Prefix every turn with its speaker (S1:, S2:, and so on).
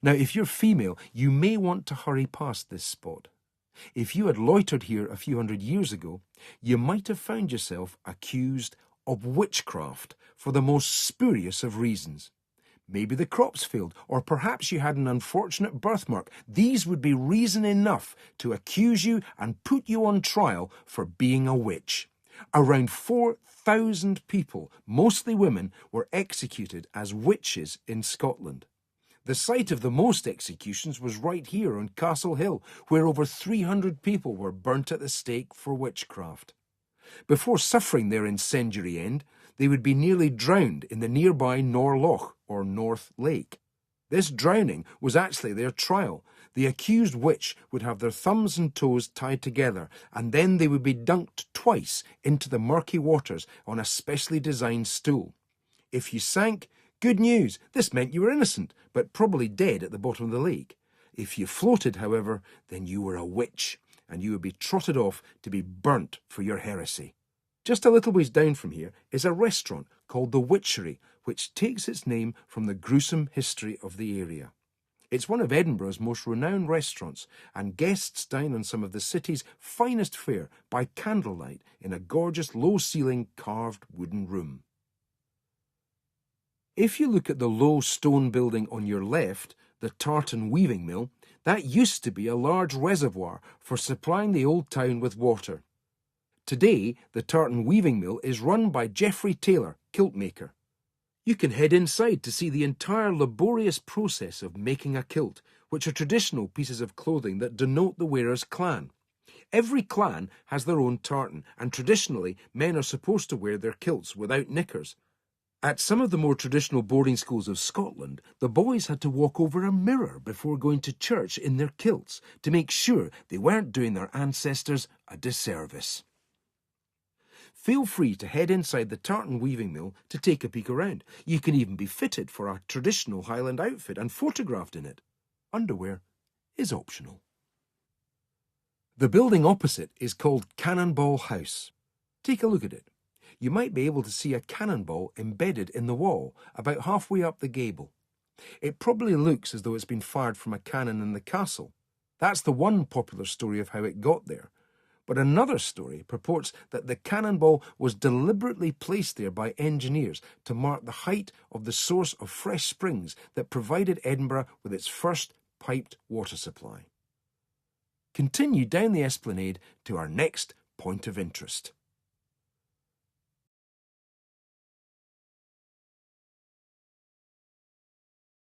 S1: Now, if you're female, you may want to hurry past this spot. If you had loitered here a few hundred years ago, you might have found yourself accused of witchcraft for the most spurious of reasons. Maybe the crops failed, or perhaps you had an unfortunate birthmark. These would be reason enough to accuse you and put you on trial for being a witch. Around 4,000 people, mostly women, were executed as witches in Scotland. The site of the most executions was right here on Castle Hill, where over 300 people were burnt at the stake for witchcraft. Before suffering their incendiary end, they would be nearly drowned in the nearby Norloch, or North Lake. This drowning was actually their trial. The accused witch would have their thumbs and toes tied together, and then they would be dunked twice into the murky waters on a specially designed stool. If you sank, good news, this meant you were innocent, but probably dead at the bottom of the lake. If you floated, however, then you were a witch, and you would be trotted off to be burnt for your heresy. Just a little ways down from here is a restaurant called the Witchery, which takes its name from the gruesome history of the area. It's one of Edinburgh's most renowned restaurants, and guests dine on some of the city's finest fare by candlelight in a gorgeous low-ceiling carved wooden room. If you look at the low stone building on your left, the tartan weaving mill, that used to be a large reservoir for supplying the old town with water. Today, the tartan weaving mill is run by Geoffrey Taylor, kilt maker. You can head inside to see the entire laborious process of making a kilt, which are traditional pieces of clothing that denote the wearer's clan. Every clan has their own tartan, and traditionally men are supposed to wear their kilts without knickers. At some of the more traditional boarding schools of Scotland, the boys had to walk over a mirror before going to church in their kilts to make sure they weren't doing their ancestors a disservice. Feel free to head inside the tartan weaving mill to take a peek around. You can even be fitted for a traditional Highland outfit and photographed in it. Underwear is optional. The building opposite is called Cannonball House. Take a look at it. You might be able to see a cannonball embedded in the wall, about halfway up the gable. It probably looks as though it's been fired from a cannon in the castle. That's the one popular story of how it got there. But another story purports that the cannonball was deliberately placed there by engineers to mark the height of the source of fresh springs that provided Edinburgh with its first piped water supply. Continue down the esplanade to our next point of interest.